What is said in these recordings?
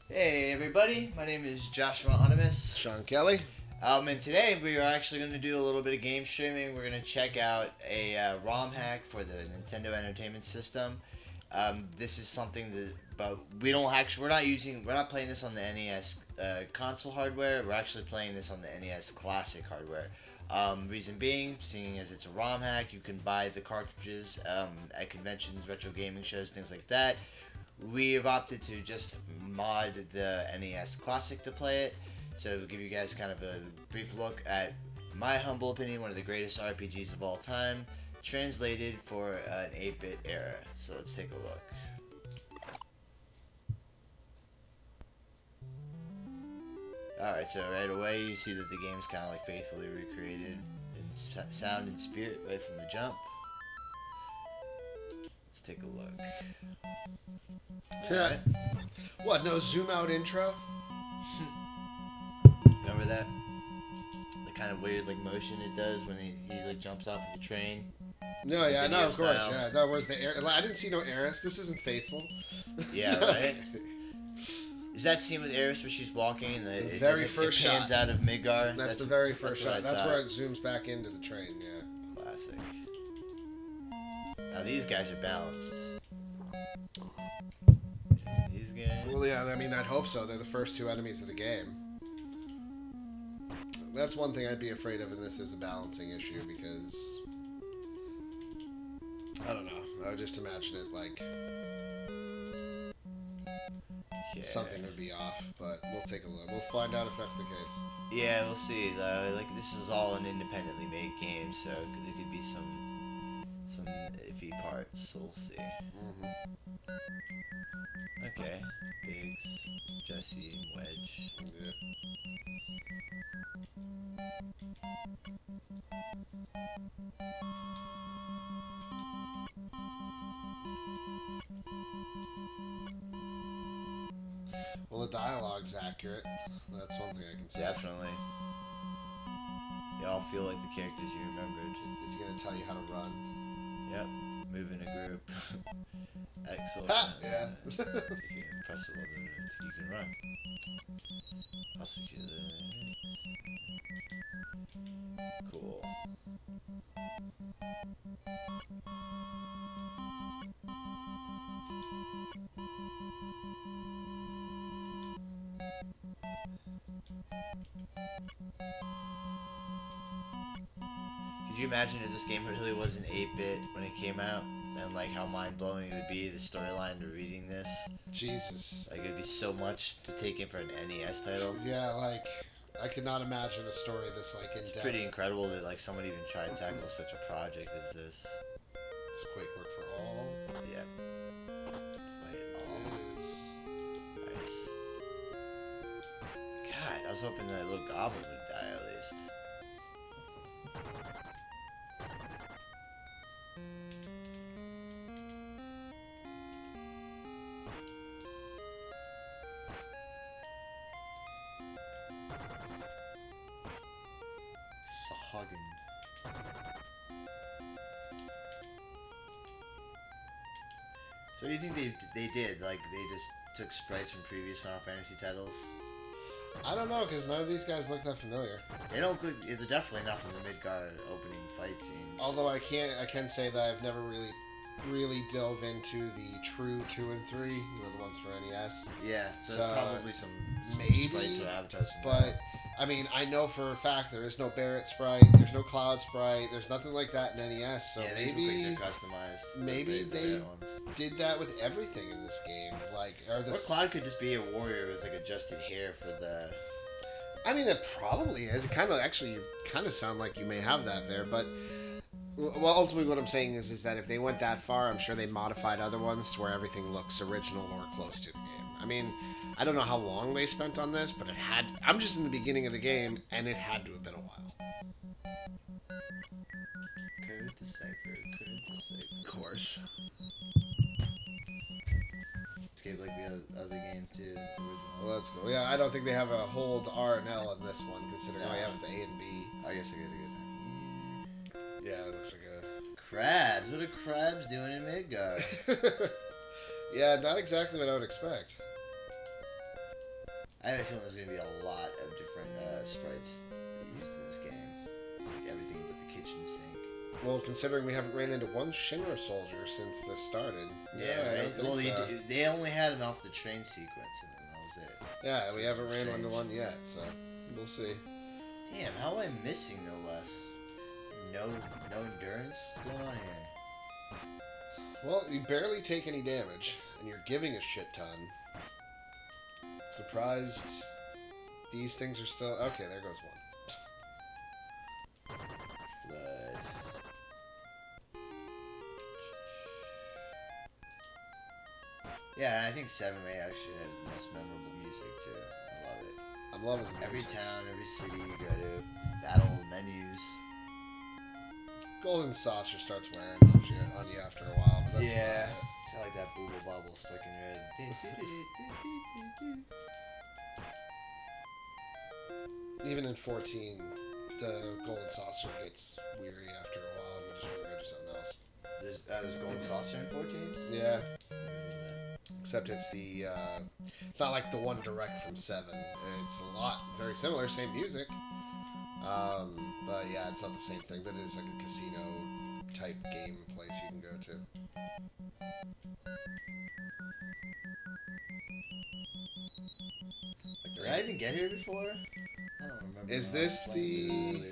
Hey everybody, my name is Joshua Onimus. Shawn Kelley. And today we are actually going to do a little bit of game streaming. We're going to check out a ROM hack for the Nintendo Entertainment System. This is something that, but we're not playing this on the NES console hardware. We're actually playing this on the NES Classic hardware. Reason being, seeing as it's a ROM hack, you can buy the cartridges at conventions, retro gaming shows, things like that. We have opted to just mod the NES Classic to play it. So we'll give you guys kind of a brief look at my humble opinion, one of the greatest RPGs of all time, translated for an 8-bit era. So let's take a look. Alright, so right away you see that the game's kind of like faithfully recreated in sound and spirit right from the jump. Let's take a look. Right. What, no zoom out intro? Remember that? The kind of weird like motion it does when he like jumps off of the train? No, Like yeah, video no, of course, style. yeah. No, where's the air? I didn't see no Eris. This isn't faithful. Yeah, right? Is that scene with Eris where she's walking and it pans shot. out of Midgar? That's the very first what I shot. That's thought. where it zooms back into the train, yeah. Classic. Now these guys are balanced. These guys. Well, yeah, I mean, I'd hope so. They're the first two enemies of the game. That's one thing I'd be afraid of, and this is a balancing issue because I don't know. I would just imagine it like something would be off, but we'll take a look. We'll find out if that's the case. Yeah, we'll see. Like this is all an independently made game, so there could be some iffy parts. So we'll see. Okay, Biggs, Jesse, Wedge. Yeah. Well, the dialogue's accurate. That's one thing I can say. Definitely. They all feel like the characters you remembered. Is he gonna tell you how to run? Yep. Move in a group. Excellent. Ha! Yeah. If you press the button, you can run. I'll secure the... Cool. Could you imagine if this game really was an 8-bit when it came out? And like how mind-blowing it would be, the storyline to reading this. Jesus. Like it'd be so much to take in for an NES title. Yeah, like I could not imagine a story this like in It's depth. pretty incredible that like someone even tried to tackle such a project as this. It's quick work for all. Yeah. Fight all. Nice. God, I was hoping that little goblin would die at least. Sahagin. So what do you think they did? Like they just took sprites from previous Final Fantasy titles? I don't know, because none of these guys look that familiar. They don't look. They're definitely not from the Midgar opening fight scenes. Although I can say that I've never really delve into the true 2 and 3, you know, the ones for NES. Yeah, so there's probably some maybe, sprites or avatars. But I mean, I know for a fact there is no Barrett sprite, there's no Cloud sprite, there's nothing like that in NES. So yeah, maybe they're customized. Maybe the they bad ones. did that with everything in this game. Like, Or Cloud could just be a warrior with like adjusted hair for the. I mean, it probably is. It kind of sound like you may have that there, but well, ultimately, what I'm saying is that if they went that far, I'm sure they modified other ones to where everything looks original or close to the game. I mean, I don't know how long they spent on this, but I'm just in the beginning of the game, and it had to have been a while. Code decipher. Of course. Escape like the other game too. The original. Well, that's cool. Yeah, I don't think they have a hold R and L in this one, considering all you have is A and B. I guess I get a good. Yeah, it looks like Crabs. What are crabs doing in Midgar? a... Yeah, not exactly what I would expect. I have a feeling there's going to be a lot of different sprites used in this game. Like everything but the kitchen sink. Well, considering we haven't ran into one Shinra soldier since this started. Yeah, right. Well, they only had him off the train sequence, and then that was it. Yeah, we haven't ran into one yet, so we'll see. Damn, how am I missing no less? No endurance? What's going on here? Well, you barely take any damage, and you're giving a shit ton. Surprised these things are still... Okay, there goes one. Flood. Yeah, and I think 7 may actually have the most memorable music, too. I love it. I'm loving the Every music. town, every city you go to, battle menus. Golden Saucer starts wearing on you after a while, but that's Yeah. about it. I like that booble bobble stuck in your head. Even in 14, the Golden Saucer gets weary after a while, and we just want to go do something else. There's a golden saucer in 14? Yeah. Except it's the, it's not like the one direct from 7. It's very similar, same music. But yeah, it's not the same thing, but it is like a casino type game place you can go to. Did I even get here before? I don't remember. Is this the...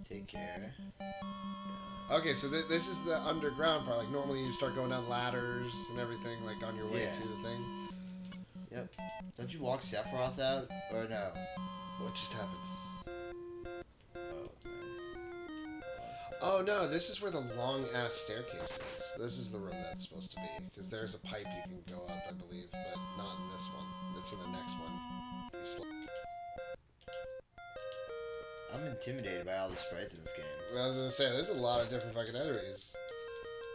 Take care. Okay, so this is the underground part. Like, normally you start going down ladders and everything, like, on your way Yeah. to the thing. Yep. Don't you walk Sephiroth out? Or no? What just happened? Oh, Oh, no, this is where the long-ass staircase is. This is the room that's supposed to be. Because there's a pipe you can go up, I believe, but not in this one. It's in the next one. I'm intimidated by all the sprites in this game. I was gonna say, there's a lot of different fucking enemies.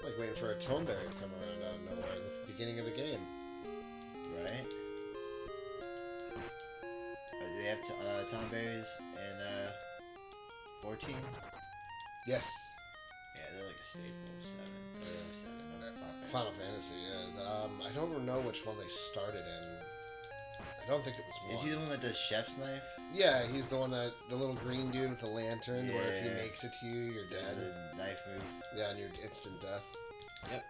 I'm like waiting for a Toneberry to come around out of nowhere at the beginning of the game. Right? Do they have tomberries in 14? Yes. Yeah, they're like a staple of 7. Or 7. Final Fantasy, yeah. I don't know which one they started in. I don't think it was 1. Is he the one that does chef's knife? Yeah, he's the one that, the little green dude with the lantern, where if he Yeah. makes it to you, you're Does dead. the knife move? Yeah, and you're instant death. Yep.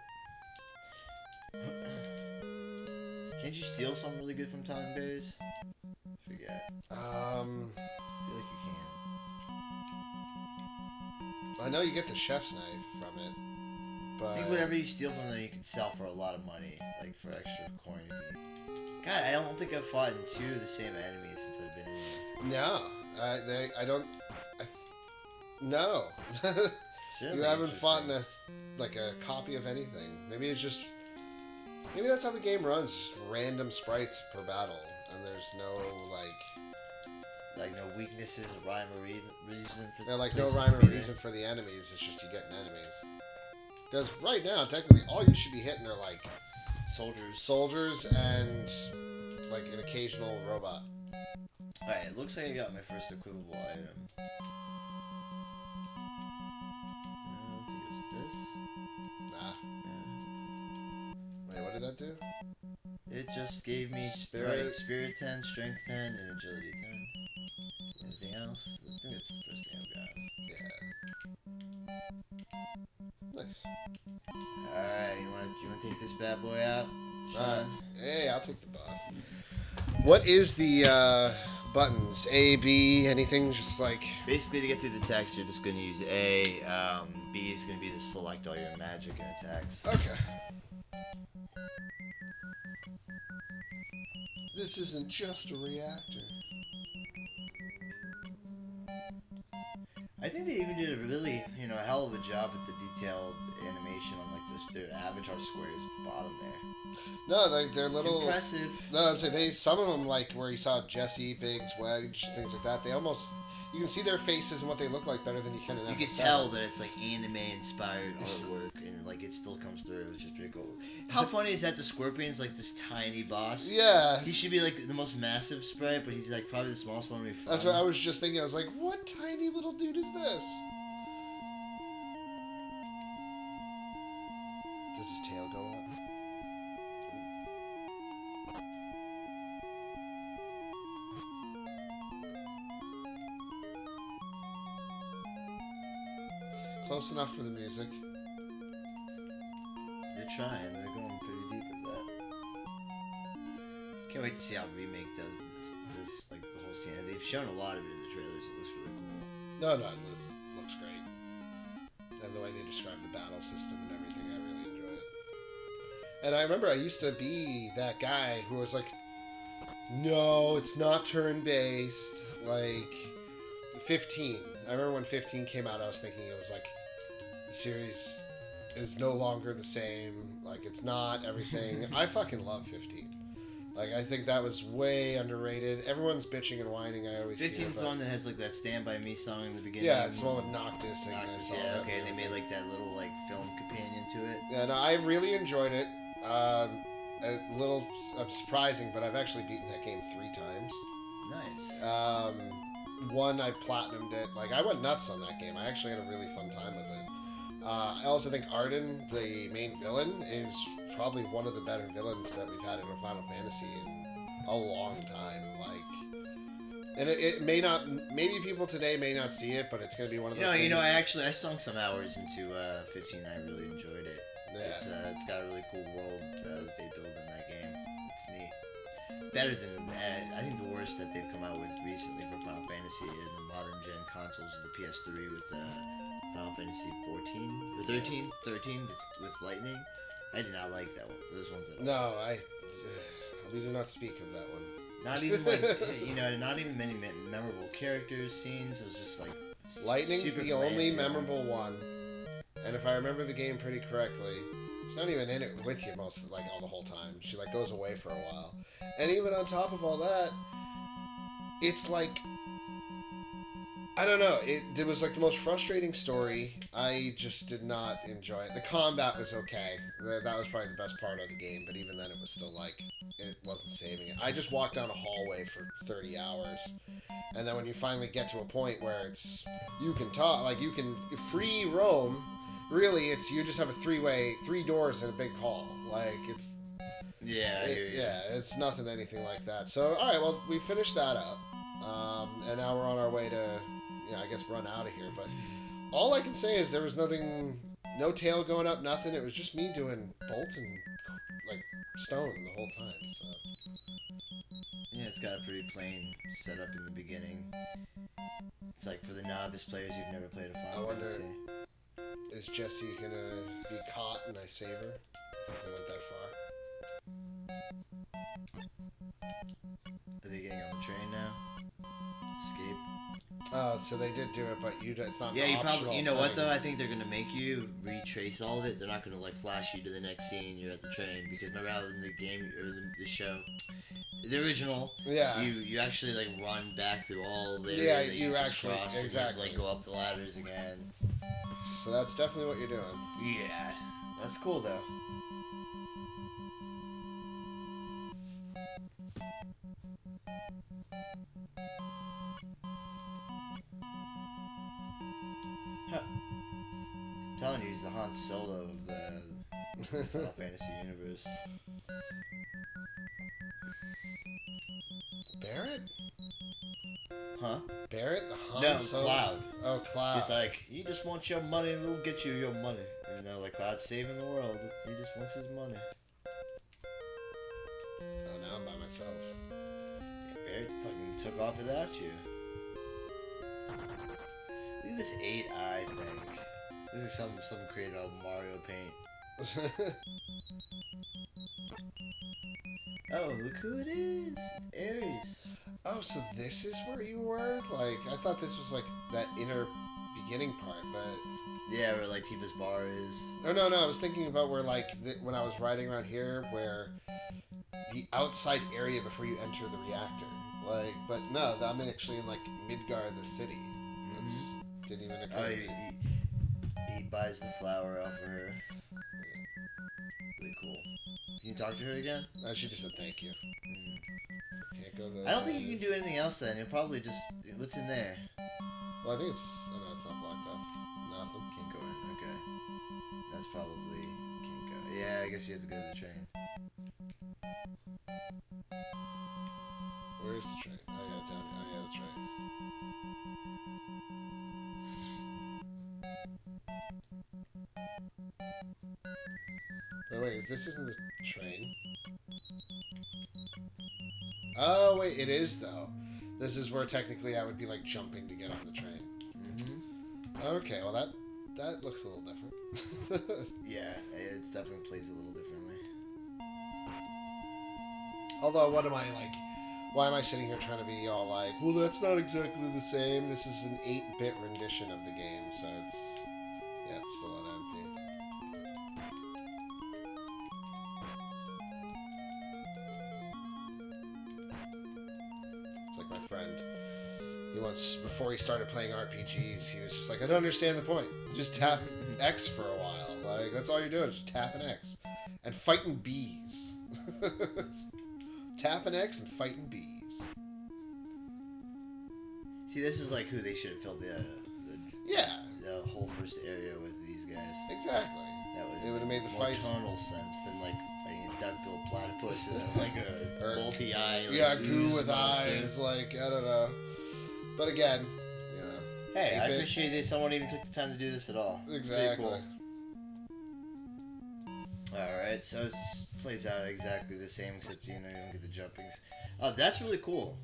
Can't you steal something really good from tomberries? Forget. I feel like you can. I know you get the chef's knife from it, but... I think whatever you steal from them, you can sell for a lot of money, like for extra coin. God, I don't think I've fought in 2 of the same enemies since I've been in here. No, no. Certainly You haven't fought in interesting. a copy of anything. Maybe it's just... Maybe that's how the game runs, just random sprites per battle, and there's no, Like no weaknesses, rhyme or reason for the no places rhyme to or be reason there. for the enemies, it's just you getting enemies. Because right now, technically, all you should be hitting are, soldiers and, an occasional robot. Alright, it looks like I got my first equipable item. I don't think it was this. Nah. Yeah. Wait, what did that do? It just gave me Spirit. Spirit 10, Strength 10, and Agility 10. Anything else? I think that's the first thing I've got. Yeah. Nice. Alright, you wanna take this bad boy out, Sean? Hey, I'll take the boss. What is the buttons? A, B, anything? Just Basically, to get through the text, you're just going to use A. B is going to be to select all your magic and attacks. Okay. This isn't just a reactor. I think they even did a really, a hell of a job with the detailed animation on their avatar squares at the bottom there. No, they're It's little. impressive. No, I'm saying some of them, where you saw Jesse, Biggs, Wedge, things like that. They almost, you can see their faces and what they look like better than you can in You episode can 7. tell that it's anime-inspired artwork, and it still comes through, which is pretty cool. How funny is that? The Scorpion's this tiny boss. Yeah, He should be the most massive sprite, but he's probably the smallest one we found. that's what I was just thinking. I was like, what tiny little dude is this? Does his tail go up? Close enough for the music. They're trying. They're going pretty deep with that. Can't wait to see how Remake does this like the whole scene. They've shown a lot of it in the trailers. It looks really cool. No, it looks great. And the way they describe the battle system and everything, I really enjoy it. And I remember I used to be that guy who was like, no, it's not turn-based. Like, 15. I remember when 15 came out, I was thinking it was like, the series is no longer the same. Like, it's not everything. I fucking love 15. Like, I think that was way underrated. Everyone's bitching and whining. I always 15's the one that has like that "Stand by Me" song in the beginning. Yeah, it's the one with Noctis. Noctis, yeah, okay. They made like that little like film companion to it. Yeah, no, I really enjoyed it. A little surprising, but I've actually beaten that game 3 times. Nice. One, I platinumed it. Like, I went nuts on that game. I actually had a really fun time with it. I also think Arden, the main villain, is probably one of the better villains that we've had in a Final Fantasy in a long time. Like, and it may not, maybe people today may not see it, but it's going to be one of those things. I sunk some hours into 15. I really enjoyed it. Yeah. It's got a really cool world that they build in that game. It's neat. It's better than, I think the worst that they've come out with recently for Final Fantasy in the modern gen consoles is the PS3 with Final Fantasy 14 or 13 with Lightning. I did not like that one. Those ones at all. No, we do not speak of that one. Not even like not even many memorable characters, scenes. It was just like Lightning's the only memorable one, and if I remember the game pretty correctly, she's not even in it with you all the whole time. She like goes away for a while, and even on top of all that, it's like, I don't know. It was like the most frustrating story. I just did not enjoy it. The combat was okay. That was probably the best part of the game, but even then it was still like, it wasn't saving it. I just walked down a hallway for 30 hours. And then when you finally get to a point where you can talk, like you can free roam, really you just have a 3 doors in a big hall. Like it's... Yeah, I hear you. Yeah, it's nothing anything like that. So, alright, well, we finished that up. And now we're on our way to... I guess run out of here, but all I can say is there was nothing, no tail going up, nothing. It was just me doing bolts and like stone the whole time. So yeah, it's got a pretty plain setup in the beginning. It's like for the novice players who've never played a Final Fantasy. Is Jessie gonna be caught and I save her? If they went that far. Are they getting on the train now? Escape. Oh, so they did do it, but it's not. Yeah, an you probably. You know thing. what though? I think they're gonna make you retrace all of it. They're not gonna like flash you to the next scene. You're at the train because rather than the game or the show, the original. Yeah. You actually like run back through all the yeah, that you just actually crossed exactly and you have to, like go up the ladders again. So that's definitely what you're doing. Yeah, that's cool though. I'm telling you, he's the Han Solo of the Final Fantasy universe. Barrett? Huh? Barrett? The Han No, Solo? Cloud. Oh, Cloud. He's like, you just want your money and we'll get you your money. Even though, like, Cloud's saving the world, he just wants his money. Oh, now I'm by myself. Yeah, Barrett fucking took off without you. Look at this 8-eye thing. This is something created on Mario Paint. Oh, look who it is! It's Ares. Oh, so this is where you were? Like, I thought this was like that inner beginning part, but... Yeah, where like Tifa's bar is. Oh, no, I was thinking about where like, when I was riding around here, where the outside area before you enter the reactor. Like, but no, I'm actually in like Midgar, the city. It didn't even occur to me. He buys the flower off of her. Really cool. Can you talk to her again? She just said thank you. Can't go there. I don't think you can do anything else then. You'll probably just... What's in there? Well, I think it's... Oh, no, it's not blocked up. Nothing. Can't go in. Okay. That's probably... Can't go. Yeah, I guess you have to go to the train. Where's the train? Oh, yeah, down here. Oh, yeah, that's right. wait, this isn't the train. Oh, wait, it is, though. This is where technically I would be, like, jumping to get on the train. Mm-hmm. Okay, well, that looks a little different. Yeah, it definitely plays a little differently. Although, why am I sitting here trying to be all like, well, that's not exactly the same. This is an 8-bit rendition of the game, so it's, yeah, it's still an empty. It's like my friend. He once, before he started playing RPGs, he was just like, I don't understand the point. Just tap X for a while. Like, that's all you're doing, is just tapping X. And fighting bees. Tapping X and fighting bees. See, this is like who they should have filled the whole first area with these guys. Exactly. It would have made the more fights tonal sense than like fighting a duck-billed platypus and like a multi-eye. Like, yeah, goo with monster. eyes. Like, I don't know. But again, you know. Hey, I appreciate that someone even took the time to do this at all. Exactly. Cool. Alright, so it plays out exactly the same, except, you know, you don't get the jumpings. Oh, that's really cool.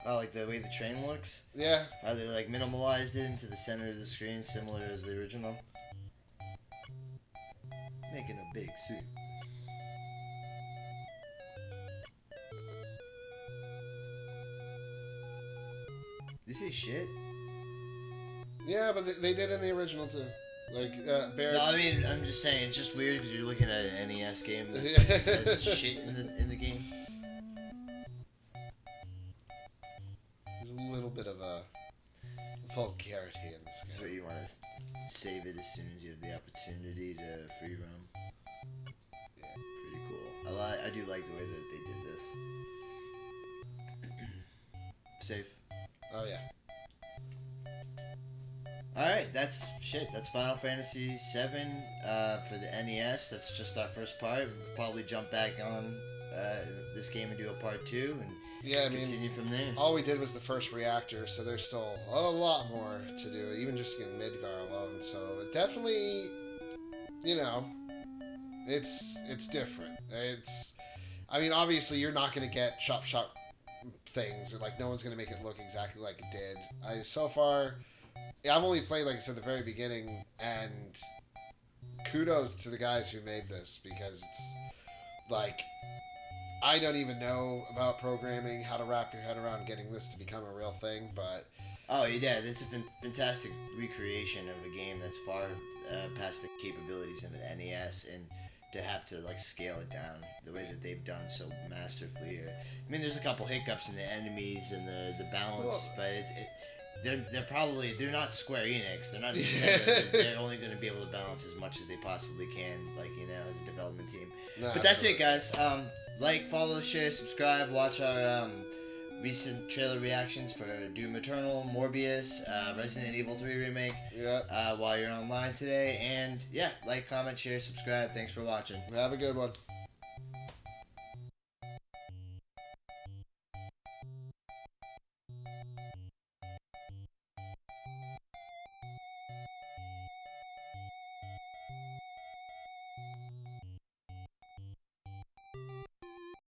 Oh, like the way the train looks? Yeah. How they, like, minimalized it into the center of the screen, similar as the original. Making a big suit. This is shit? Yeah, but they did in the original, too. Like, Barrett's... No, I mean, I'm just saying, it's just weird because you're looking at an NES game that says shit in the game. There's a little bit of a vulgarity in this game. So you want to save it as soon as you have the opportunity to free roam. Yeah. Pretty cool. I do like the way that they did this. Save. Oh, yeah. Alright, that's Final Fantasy VII for the NES. That's just our first part. We'll probably jump back on this game and do a part 2 and continue from there. All we did was the first reactor, so there's still a lot more to do, even just in Midgar alone. So definitely, you know, it's different. I mean, obviously you're not going to get shop things, or like no one's going to make it look exactly like it did. So far... Yeah, I've only played, like I said, the very beginning, and kudos to the guys who made this, because it's, like, I don't even know about programming, how to wrap your head around getting this to become a real thing, but... Oh, yeah, it's a fantastic recreation of a game that's far past the capabilities of an NES, and to have to, like, scale it down the way that they've done so masterfully here. I mean, there's a couple hiccups in the enemies and the balance, but they're not Square Enix. They're not Nintendo. They're only going to be able to balance as much as they possibly can, like, you know, as a development team. No, but that's it, guys. Like, follow, share, subscribe, watch our recent trailer reactions for Doom Eternal, Morbius, Resident Evil 3 remake. Yeah. While you're online today, and yeah, like, comment, share, subscribe. Thanks for watching. Have a good one.